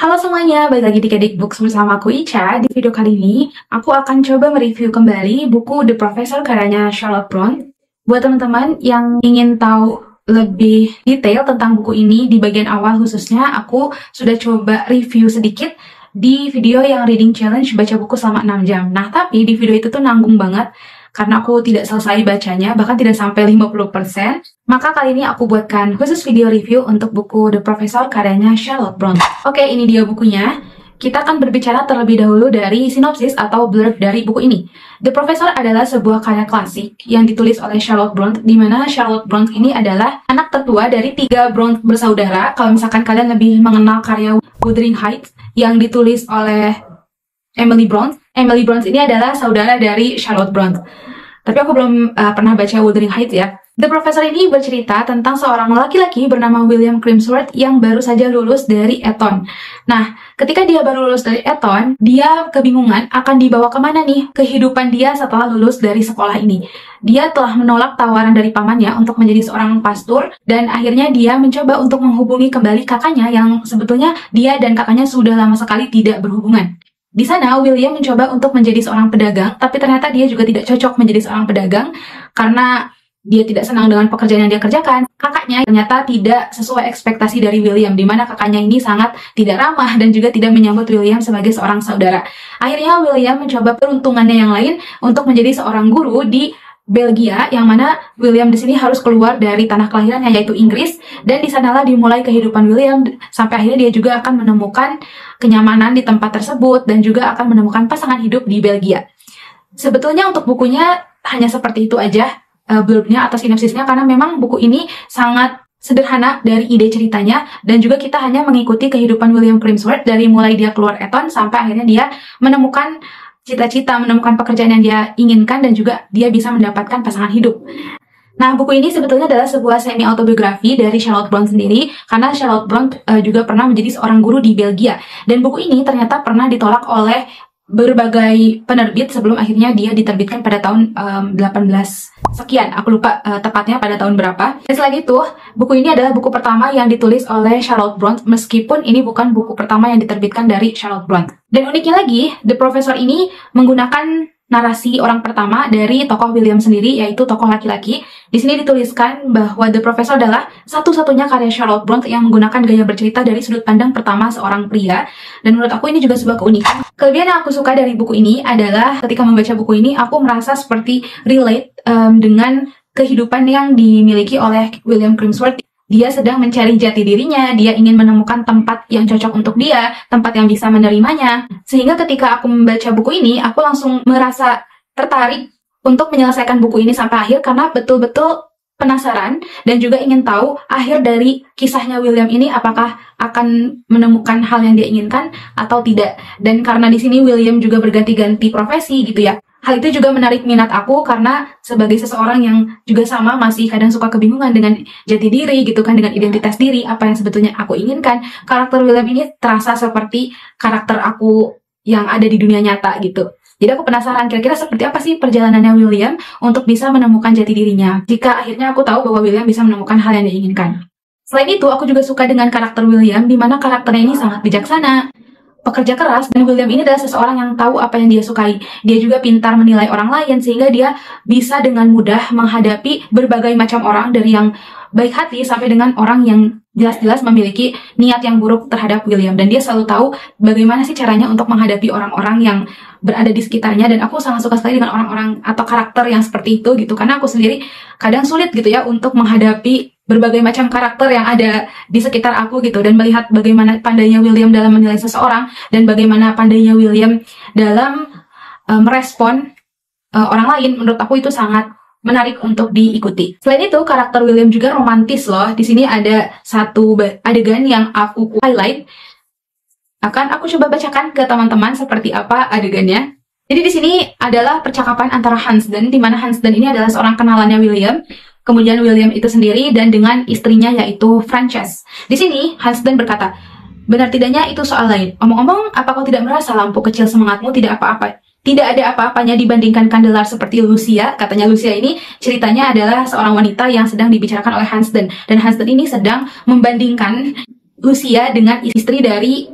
Halo semuanya, balik lagi di Kedik Books bersama aku Ica. Di video kali ini, aku akan coba mereview kembali buku The Professor karyanya Charlotte Brontë. Buat teman-teman yang ingin tahu lebih detail tentang buku ini, di bagian awal khususnya, aku sudah coba review sedikit di video yang Reading Challenge baca buku selama 6 jam. Nah, tapi di video itu tuh nanggung banget, karena aku tidak selesai bacanya, bahkan tidak sampai 50%. Maka kali ini aku buatkan khusus video review untuk buku The Professor karyanya Charlotte Brontë. Oke, ini dia bukunya. Kita akan berbicara terlebih dahulu dari sinopsis atau blurb dari buku ini. The Professor adalah sebuah karya klasik yang ditulis oleh Charlotte Brontë, di mana Charlotte Brontë ini adalah anak tertua dari 3 Brontë bersaudara. Kalau misalkan kalian lebih mengenal karya Wuthering Heights yang ditulis oleh Emily Brontë. Emily Brontë ini adalah saudara dari Charlotte Brontë. Tapi aku belum pernah baca Wuthering Heights ya. The Professor ini bercerita tentang seorang laki-laki bernama William Crimsworth yang baru saja lulus dari Eton. Nah, ketika dia baru lulus dari Eton, dia kebingungan akan dibawa kemana nih kehidupan dia setelah lulus dari sekolah ini. Dia telah menolak tawaran dari pamannya untuk menjadi seorang pastor, dan akhirnya dia mencoba untuk menghubungi kembali kakaknya yang sebetulnya dia dan kakaknya sudah lama sekali tidak berhubungan. Di sana, William mencoba untuk menjadi seorang pedagang, tapi ternyata dia juga tidak cocok menjadi seorang pedagang karena dia tidak senang dengan pekerjaan yang dia kerjakan. Kakaknya ternyata tidak sesuai ekspektasi dari William, di mana kakaknya ini sangat tidak ramah dan juga tidak menyambut William sebagai seorang saudara. Akhirnya William mencoba peruntungannya yang lain untuk menjadi seorang guru di Belgia, yang mana William di sini harus keluar dari tanah kelahirannya yaitu Inggris, dan di sanalah dimulai kehidupan William sampai akhirnya dia juga akan menemukan kenyamanan di tempat tersebut dan juga akan menemukan pasangan hidup di Belgia. Sebetulnya untuk bukunya hanya seperti itu aja blurbnya atau sinopsisnya, karena memang buku ini sangat sederhana dari ide ceritanya, dan juga kita hanya mengikuti kehidupan William Crimsworth dari mulai dia keluar Eton sampai akhirnya dia menemukan cita-cita, menemukan pekerjaan yang dia inginkan, dan juga dia bisa mendapatkan pasangan hidup. Nah, buku ini sebetulnya adalah sebuah semi-autobiografi dari Charlotte Brontë sendiri, karena Charlotte Brontë juga pernah menjadi seorang guru di Belgia. Dan buku ini ternyata pernah ditolak oleh berbagai penerbit sebelum akhirnya dia diterbitkan pada tahun 18 sekian, aku lupa tepatnya pada tahun berapa. Dan selain itu, buku ini adalah buku pertama yang ditulis oleh Charlotte Brontë, meskipun ini bukan buku pertama yang diterbitkan dari Charlotte Brontë. Dan uniknya lagi, The Professor ini menggunakan narasi orang pertama dari tokoh William sendiri, yaitu tokoh laki-laki. Di sini dituliskan bahwa The Professor adalah satu-satunya karya Charlotte Brontë yang menggunakan gaya bercerita dari sudut pandang pertama seorang pria. Dan menurut aku ini juga sebuah keunikan. Kelebihan yang aku suka dari buku ini adalah ketika membaca buku ini, aku merasa seperti relate dengan kehidupan yang dimiliki oleh William Crimsworth. Dia sedang mencari jati dirinya, dia ingin menemukan tempat yang cocok untuk dia, tempat yang bisa menerimanya. Sehingga ketika aku membaca buku ini, aku langsung merasa tertarik untuk menyelesaikan buku ini sampai akhir, karena betul-betul penasaran dan juga ingin tahu akhir dari kisahnya William ini, apakah akan menemukan hal yang dia inginkan atau tidak. Dan karena di sini William juga berganti-ganti profesi gitu ya. Hal itu juga menarik minat aku, karena sebagai seseorang yang juga sama masih kadang suka kebingungan dengan jati diri gitu kan, dengan identitas diri, apa yang sebetulnya aku inginkan. Karakter William ini terasa seperti karakter aku yang ada di dunia nyata gitu. Jadi aku penasaran kira-kira seperti apa sih perjalanannya William untuk bisa menemukan jati dirinya, jika akhirnya aku tahu bahwa William bisa menemukan hal yang diinginkan. Selain itu, aku juga suka dengan karakter William, di mana karakternya ini sangat bijaksana, pekerja keras, dan William ini adalah seseorang yang tahu apa yang dia sukai. Dia juga pintar menilai orang lain, sehingga dia bisa dengan mudah menghadapi berbagai macam orang, dari yang baik hati sampai dengan orang yang jelas-jelas memiliki niat yang buruk terhadap William. Dan dia selalu tahu bagaimana sih caranya untuk menghadapi orang-orang yang berada di sekitarnya. Dan aku sangat suka sekali dengan orang-orang atau karakter yang seperti itu gitu, karena aku sendiri kadang sulit gitu ya untuk menghadapi berbagai macam karakter yang ada di sekitar aku gitu, dan melihat bagaimana pandainya William dalam menilai seseorang, dan bagaimana pandainya William dalam merespon orang lain. Menurut aku itu sangat menarik untuk diikuti. Selain itu, karakter William juga romantis loh. Di sini ada satu adegan yang aku highlight. Akan aku coba bacakan ke teman-teman seperti apa adegannya. Jadi di sini adalah percakapan antara Hansden, di mana Hansden ini adalah seorang kenalannya William. Kemudian William itu sendiri dan dengan istrinya yaitu Frances. Di sini Hansden berkata, "Benar tidaknya itu soal lain. Omong-omong, apa kau tidak merasa lampu kecil semangatmu tidak apa-apa? Tidak ada apa-apanya dibandingkan kandelar seperti Lucia." Katanya Lucia ini ceritanya adalah seorang wanita yang sedang dibicarakan oleh Hansden. Dan Hansden ini sedang membandingkan Lucia dengan istri dari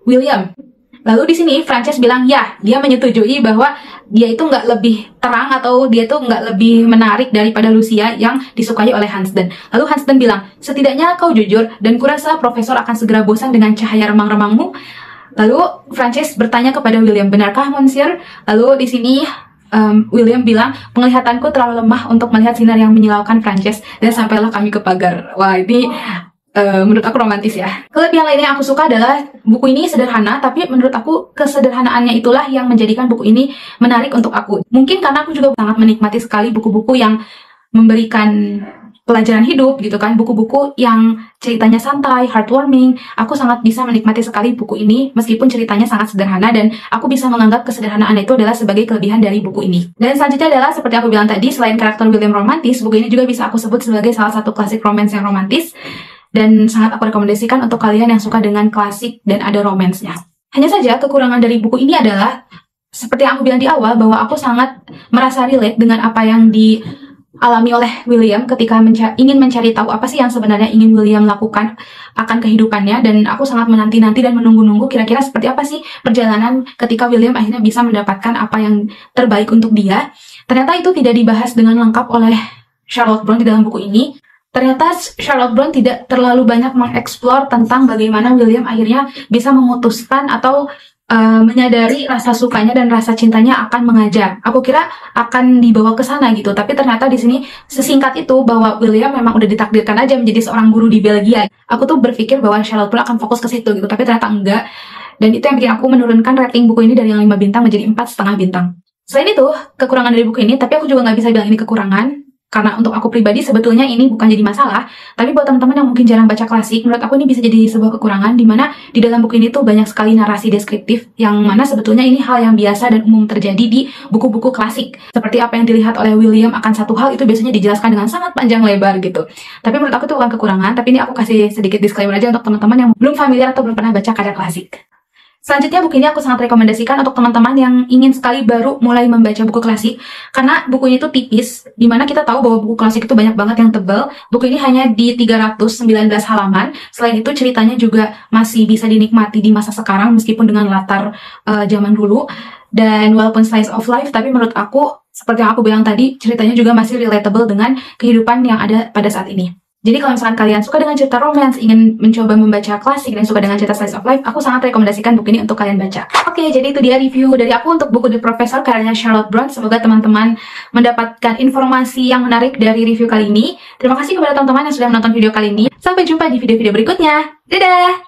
William. Lalu di sini Frances bilang ya, dia menyetujui bahwa dia itu nggak lebih terang atau dia itu nggak lebih menarik daripada Lucia yang disukai oleh Hansden. Lalu Hansden bilang, setidaknya kau jujur dan kurasa profesor akan segera bosan dengan cahaya remang-remangmu. Lalu Frances bertanya kepada William, benarkah Monsieur? Lalu di sini William bilang, penglihatanku terlalu lemah untuk melihat sinar yang menyilaukan Frances, dan sampailah kami ke pagar. Wah, ini menurut aku romantis ya. Kelebihan lainnya yang aku suka adalah buku ini sederhana, tapi menurut aku kesederhanaannya itulah yang menjadikan buku ini menarik untuk aku. Mungkin karena aku juga sangat menikmati sekali buku-buku yang memberikan pelajaran hidup gitu kan, buku-buku yang ceritanya santai, heartwarming. Aku sangat bisa menikmati sekali buku ini meskipun ceritanya sangat sederhana, dan aku bisa menganggap kesederhanaan itu adalah sebagai kelebihan dari buku ini. Dan selanjutnya adalah seperti aku bilang tadi, selain karakter William romantis, buku ini juga bisa aku sebut sebagai salah satu klasik romance yang romantis. Dan sangat aku rekomendasikan untuk kalian yang suka dengan klasik dan ada romansnya. Hanya saja kekurangan dari buku ini adalah, seperti yang aku bilang di awal, bahwa aku sangat merasa relate dengan apa yang dialami oleh William ketika ingin mencari tahu apa sih yang sebenarnya ingin William lakukan akan kehidupannya. Dan aku sangat menanti-nanti dan menunggu-nunggu kira-kira seperti apa sih perjalanan ketika William akhirnya bisa mendapatkan apa yang terbaik untuk dia. Ternyata itu tidak dibahas dengan lengkap oleh Charlotte Brontë di dalam buku ini. Ternyata Charlotte Brontë tidak terlalu banyak mengeksplor tentang bagaimana William akhirnya bisa memutuskan atau menyadari rasa sukanya dan rasa cintanya akan mengajar. Aku kira akan dibawa ke sana gitu, tapi ternyata di sini sesingkat itu bahwa William memang udah ditakdirkan aja menjadi seorang guru di Belgia. Aku tuh berpikir bahwa Charlotte Brontë akan fokus ke situ gitu, tapi ternyata enggak. Dan itu yang bikin aku menurunkan rating buku ini dari yang 5 bintang menjadi 4,5 bintang. Selain itu, kekurangan dari buku ini, tapi aku juga nggak bisa bilang ini kekurangan. Karena untuk aku pribadi sebetulnya ini bukan jadi masalah, tapi buat teman-teman yang mungkin jarang baca klasik, menurut aku ini bisa jadi sebuah kekurangan, dimana di dalam buku ini tuh banyak sekali narasi deskriptif, yang mana sebetulnya ini hal yang biasa dan umum terjadi di buku-buku klasik. Seperti apa yang dilihat oleh William akan satu hal itu biasanya dijelaskan dengan sangat panjang lebar gitu. Tapi menurut aku itu bukan kekurangan, tapi ini aku kasih sedikit disclaimer aja untuk teman-teman yang belum familiar atau belum pernah baca karya klasik. Selanjutnya buku ini aku sangat rekomendasikan untuk teman-teman yang ingin sekali baru mulai membaca buku klasik, karena buku ini tuh tipis, dimana kita tahu bahwa buku klasik itu banyak banget yang tebal. Buku ini hanya di 319 halaman. Selain itu ceritanya juga masih bisa dinikmati di masa sekarang meskipun dengan latar zaman dulu. Dan walaupun slice of life, tapi menurut aku seperti yang aku bilang tadi, ceritanya juga masih relatable dengan kehidupan yang ada pada saat ini. Jadi kalau misalkan kalian suka dengan cerita romance, ingin mencoba membaca klasik, dan suka dengan cerita slice of life, aku sangat rekomendasikan buku ini untuk kalian baca. Oke, jadi itu dia review dari aku untuk buku The Professor karyanya Charlotte Brontë. Semoga teman-teman mendapatkan informasi yang menarik dari review kali ini. Terima kasih kepada teman-teman yang sudah menonton video kali ini. Sampai jumpa di video-video berikutnya. Dadah!